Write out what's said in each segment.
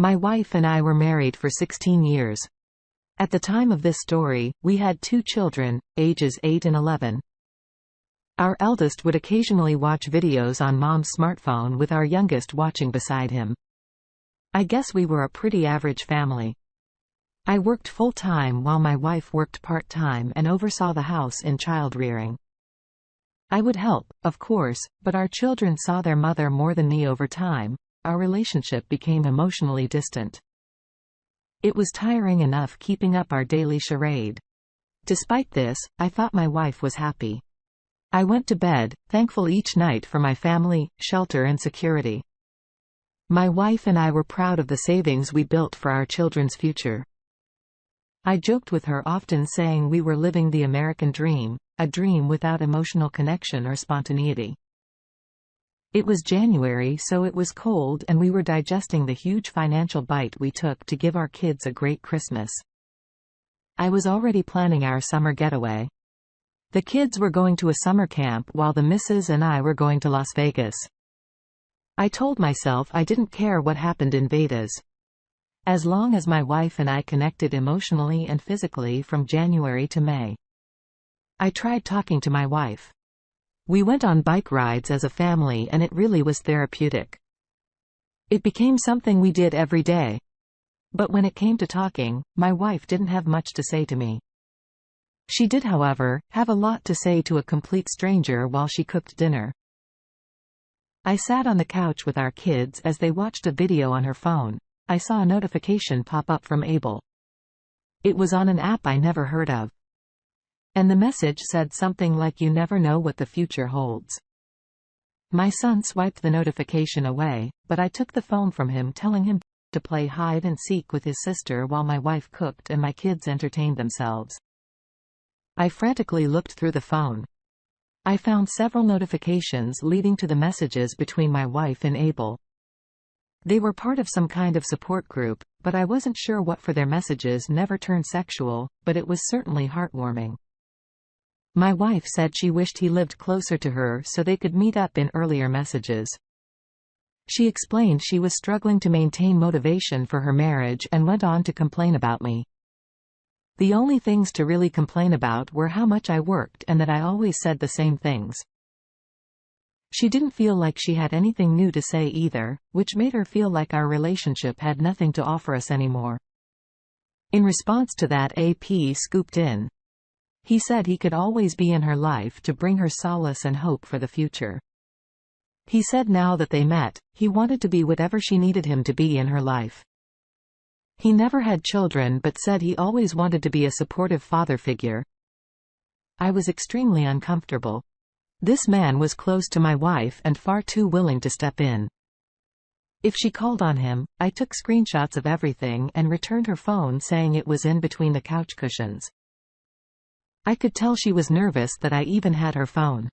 My wife and I were married for 16 years. At the time of this story, we had 2 children, ages 8 and 11. Our eldest would occasionally watch videos on Mom's smartphone with our youngest watching beside him. I guess we were a pretty average family. I worked full-time while my wife worked part-time and oversaw the house in child-rearing. I would help, of course, but our children saw their mother more than me over time. Our relationship became emotionally distant. It was tiring enough keeping up our daily charade. Despite this, I thought my wife was happy. I went to bed, thankful each night for my family, shelter and security. My wife and I were proud of the savings we built for our children's future. I joked with her often saying we were living the American dream, a dream without emotional connection or spontaneity. It was January, so it was cold and we were digesting the huge financial bite we took to give our kids a great Christmas. I was already planning our summer getaway. The kids were going to a summer camp while the missus and I were going to Las Vegas. I told myself I didn't care what happened in Vegas. As long as my wife and I connected emotionally and physically from January to May. I tried talking to my wife. We went on bike rides as a family and it really was therapeutic. It became something we did every day. But when it came to talking, my wife didn't have much to say to me. She did, however, have a lot to say to a complete stranger while she cooked dinner. I sat on the couch with our kids as they watched a video on her phone. I saw a notification pop up from Able. It was on an app I never heard of. And the message said something like, "You never know what the future holds." My son swiped the notification away, but I took the phone from him, telling him to play hide and seek with his sister while my wife cooked and my kids entertained themselves. I frantically looked through the phone. I found several notifications leading to the messages between my wife and Able. They were part of some kind of support group, but I wasn't sure what, for their messages never turned sexual, but it was certainly heartwarming. My wife said she wished he lived closer to her so they could meet up in earlier messages. She explained she was struggling to maintain motivation for her marriage and went on to complain about me. The only things to really complain about were how much I worked and that I always said the same things. She didn't feel like she had anything new to say either, which made her feel like our relationship had nothing to offer us anymore. In response to that, AP scooped in. He said he could always be in her life to bring her solace and hope for the future. He said now that they met, he wanted to be whatever she needed him to be in her life. He never had children but said he always wanted to be a supportive father figure. I was extremely uncomfortable. This man was close to my wife and far too willing to step in. If she called on him, I took screenshots of everything and returned her phone saying it was in between the couch cushions. I could tell she was nervous that I even had her phone.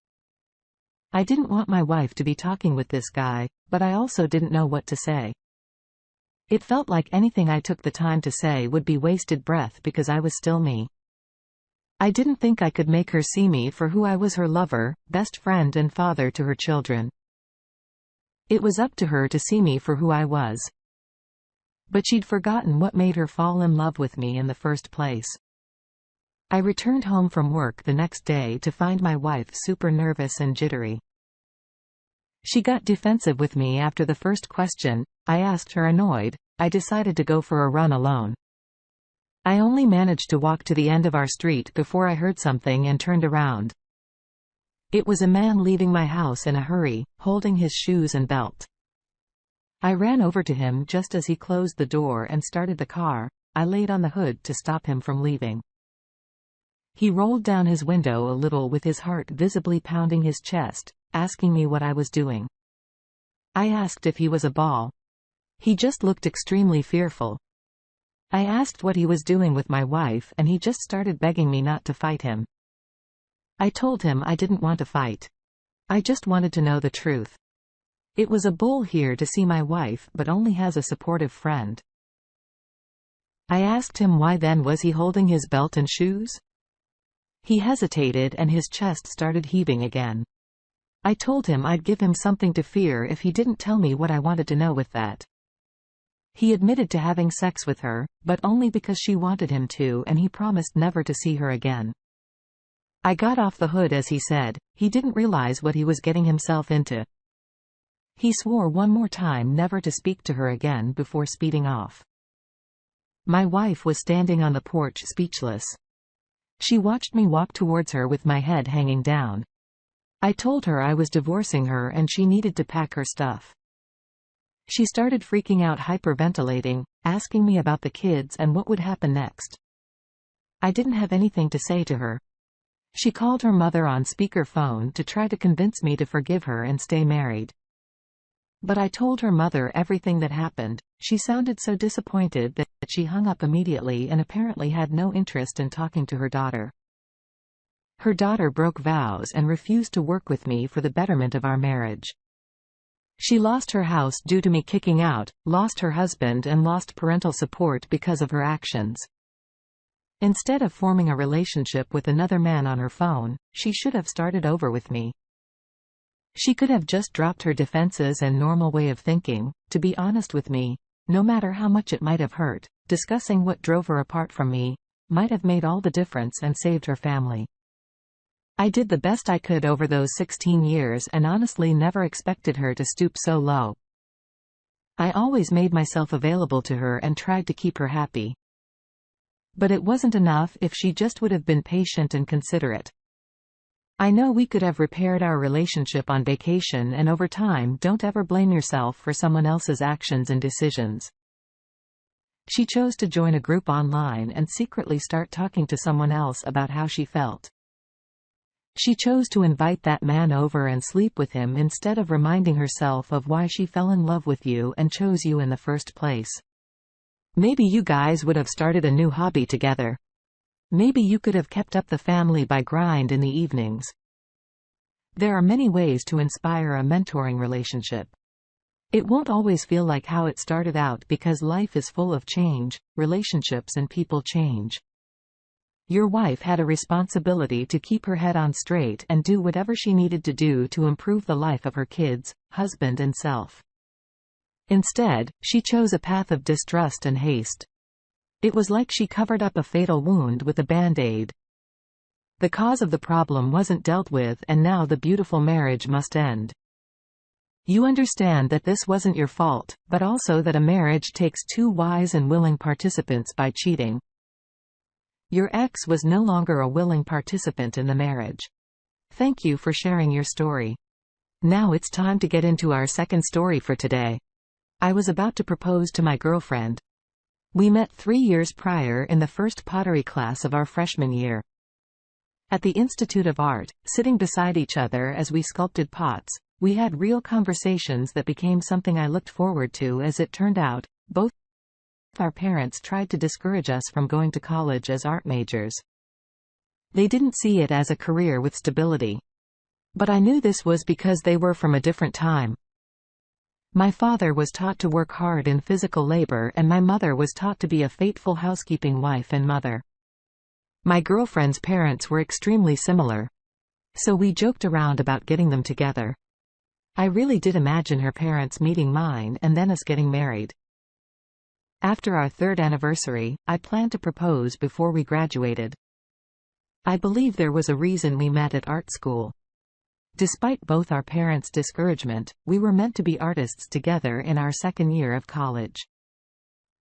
I didn't want my wife to be talking with this guy, but I also didn't know what to say. It felt like anything I took the time to say would be wasted breath because I was still me. I didn't think I could make her see me for who I was, her lover, best friend and father to her children. It was up to her to see me for who I was. But she'd forgotten what made her fall in love with me in the first place. I returned home from work the next day to find my wife super nervous and jittery. She got defensive with me after the first question I asked her. Annoyed, I decided to go for a run alone. I only managed to walk to the end of our street before I heard something and turned around. It was a man leaving my house in a hurry, holding his shoes and belt. I ran over to him just as he closed the door and started the car. I laid on the hood to stop him from leaving. He rolled down his window a little with his heart visibly pounding his chest, asking me what I was doing. I asked if he was a ball. He just looked extremely fearful. I asked what he was doing with my wife and he just started begging me not to fight him. I told him I didn't want to fight. I just wanted to know the truth. It was a bull here to see my wife but only has a supportive friend. I asked him why then was he holding his belt and shoes? He hesitated and his chest started heaving again. I told him I'd give him something to fear if he didn't tell me what I wanted to know with that. He admitted to having sex with her, but only because she wanted him to, and he promised never to see her again. I got off the hood, as he said. He didn't realize what he was getting himself into. He swore one more time never to speak to her again before speeding off. My wife was standing on the porch speechless. She watched me walk towards her with my head hanging down. I told her I was divorcing her and she needed to pack her stuff. She started freaking out, hyperventilating, asking me about the kids and what would happen next. I didn't have anything to say to her. She called her mother on speakerphone to try to convince me to forgive her and stay married. But I told her mother everything that happened. She sounded so disappointed that she hung up immediately and apparently had no interest in talking to her daughter. Her daughter broke vows and refused to work with me for the betterment of our marriage. She lost her house due to me kicking out, lost her husband and lost parental support because of her actions. Instead of forming a relationship with another man on her phone, she should have started over with me. She could have just dropped her defenses and normal way of thinking, to be honest with me, no matter how much it might have hurt. Discussing what drove her apart from me might have made all the difference and saved her family. I did the best I could over those 16 years and honestly never expected her to stoop so low. I always made myself available to her and tried to keep her happy. But it wasn't enough if she just would have been patient and considerate. I know we could have repaired our relationship on vacation and over time. Don't ever blame yourself for someone else's actions and decisions. She chose to join a group online and secretly start talking to someone else about how she felt. She chose to invite that man over and sleep with him instead of reminding herself of why she fell in love with you and chose you in the first place. Maybe you guys would have started a new hobby together. Maybe you could have kept up the family by grind in the evenings. There are many ways to inspire a mentoring relationship. It won't always feel like how it started out because life is full of change, relationships and people change. Your wife had a responsibility to keep her head on straight and do whatever she needed to do to improve the life of her kids, husband and self. Instead, she chose a path of distrust and haste. It was like she covered up a fatal wound with a band-aid. The cause of the problem wasn't dealt with and now the beautiful marriage must end. You understand that this wasn't your fault, but also that a marriage takes two wise and willing participants by cheating. Your ex was no longer a willing participant in the marriage. Thank you for sharing your story. Now it's time to get into our second story for today. I was about to propose to my girlfriend. We met 3 years prior in the first pottery class of our freshman year. At the Institute of Art, sitting beside each other as we sculpted pots, we had real conversations that became something I looked forward to. As it turned out, both our parents tried to discourage us from going to college as art majors. They didn't see it as a career with stability. But I knew this was because they were from a different time. My father was taught to work hard in physical labor and my mother was taught to be a faithful housekeeping wife and mother. My girlfriend's parents were extremely similar. So we joked around about getting them together. I really did imagine her parents meeting mine and then us getting married. After our 3rd anniversary, I planned to propose before we graduated. I believe there was a reason we met at art school. Despite both our parents' discouragement, we were meant to be artists together in our 2nd year of college.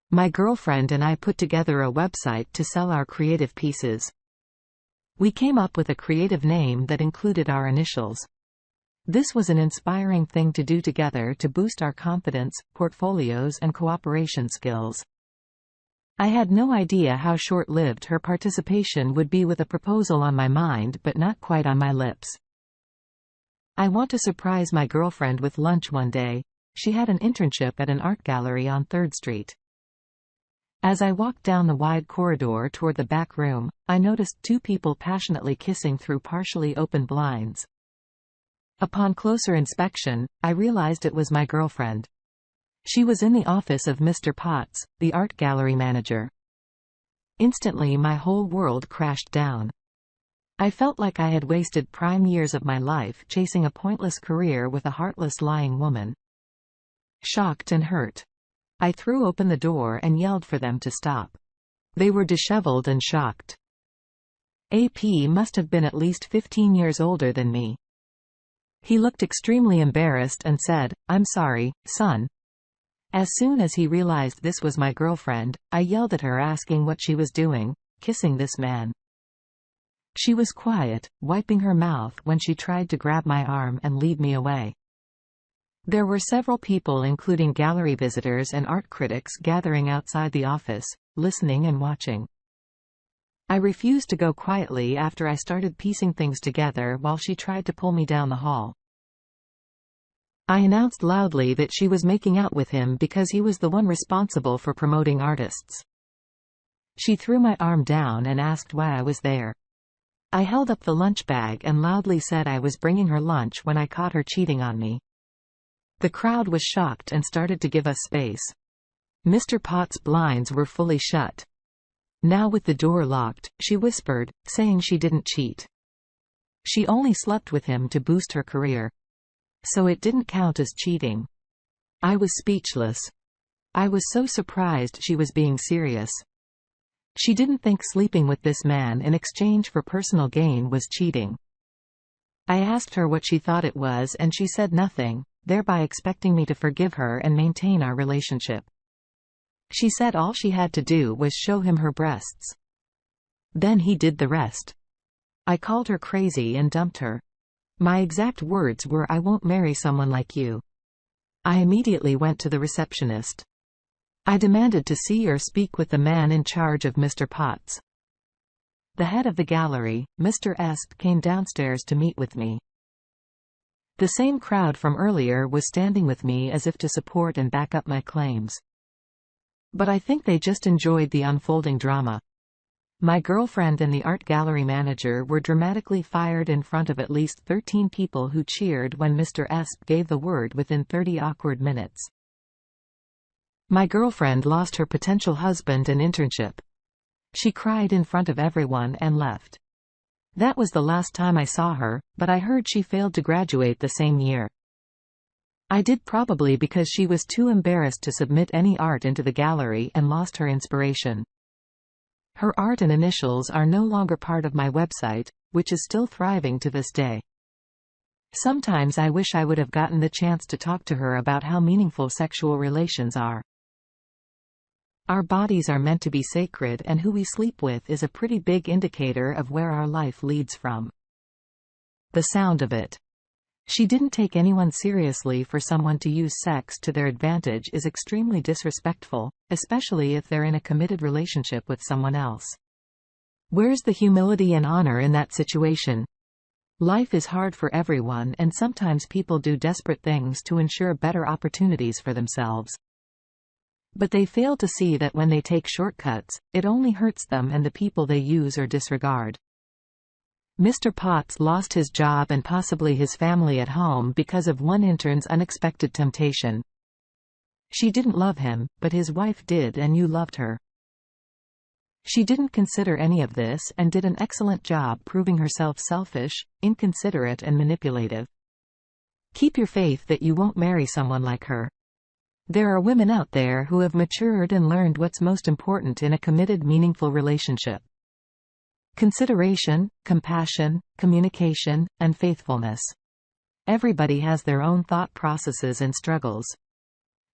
My girlfriend and I put together a website to sell our creative pieces. We came up with a creative name that included our initials. This was an inspiring thing to do together to boost our confidence, portfolios and cooperation skills. I had no idea how short-lived her participation would be, with a proposal on my mind but not quite on my lips. I want to surprise my girlfriend with lunch one day. She had an internship at an art gallery on 3rd Street. As I walked down the wide corridor toward the back room, I noticed 2 people passionately kissing through partially open blinds. Upon closer inspection, I realized it was my girlfriend. She was in the office of Mr. Potts, the art gallery manager. Instantly my whole world crashed down. I felt like I had wasted prime years of my life chasing a pointless career with a heartless lying woman. Shocked and hurt. I threw open the door and yelled for them to stop. They were disheveled and shocked. AP must have been at least 15 years older than me. He looked extremely embarrassed and said, "I'm sorry, son." As soon as he realized this was my girlfriend, I yelled at her asking what she was doing, kissing this man. She was quiet, wiping her mouth when she tried to grab my arm and lead me away. There were several people, including gallery visitors and art critics, gathering outside the office, listening and watching. I refused to go quietly after I started piecing things together while she tried to pull me down the hall. I announced loudly that she was making out with him because he was the one responsible for promoting artists. She threw my arm down and asked why I was there. I held up the lunch bag and loudly said I was bringing her lunch when I caught her cheating on me. The crowd was shocked and started to give us space. Mr. Potts' blinds were fully shut. Now with the door locked, she whispered, saying she didn't cheat. She only slept with him to boost her career. So it didn't count as cheating. I was speechless. I was so surprised she was being serious. She didn't think sleeping with this man in exchange for personal gain was cheating. I asked her what she thought it was and she said nothing, thereby expecting me to forgive her and maintain our relationship. She said all she had to do was show him her breasts. Then he did the rest. I called her crazy and dumped her. My exact words were, "I won't marry someone like you." I immediately went to the receptionist. I demanded to see or speak with the man in charge of Mr. Potts. The head of the gallery, Mr. Esp, came downstairs to meet with me. The same crowd from earlier was standing with me as if to support and back up my claims. But I think they just enjoyed the unfolding drama. My girlfriend and the art gallery manager were dramatically fired in front of at least 13 people who cheered when Mr. Esp gave the word within 30 awkward minutes. My girlfriend lost her potential husband and internship. She cried in front of everyone and left. That was the last time I saw her, but I heard she failed to graduate the same year. I did, probably because she was too embarrassed to submit any art into the gallery and lost her inspiration. Her art and initials are no longer part of my website, which is still thriving to this day. Sometimes I wish I would have gotten the chance to talk to her about how meaningful sexual relations are. Our bodies are meant to be sacred, and who we sleep with is a pretty big indicator of where our life leads from. The sound of it. She didn't take anyone seriously. For someone to use sex to their advantage is extremely disrespectful, especially if they're in a committed relationship with someone else. Where's the humility and honor in that situation? Life is hard for everyone, and sometimes people do desperate things to ensure better opportunities for themselves. But they fail to see that when they take shortcuts, it only hurts them and the people they use or disregard. Mr. Potts lost his job and possibly his family at home because of one intern's unexpected temptation. She didn't love him, but his wife did, and you loved her. She didn't consider any of this and did an excellent job proving herself selfish, inconsiderate and manipulative. Keep your faith that you won't marry someone like her. There are women out there who have matured and learned what's most important in a committed, meaningful relationship. Consideration, compassion, communication, and faithfulness. Everybody has their own thought processes and struggles.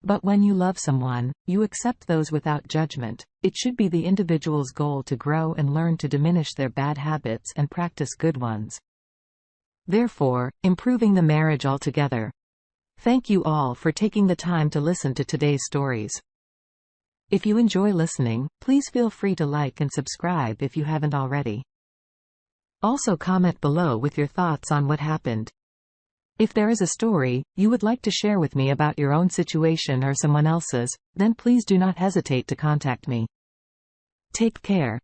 But when you love someone, you accept those without judgment. It should be the individual's goal to grow and learn to diminish their bad habits and practice good ones. Therefore, improving the marriage altogether. Thank you all for taking the time to listen to today's stories. If you enjoy listening, please feel free to like and subscribe if you haven't already. Also comment below with your thoughts on what happened. If there is a story you would like to share with me about your own situation or someone else's, then please do not hesitate to contact me. Take care.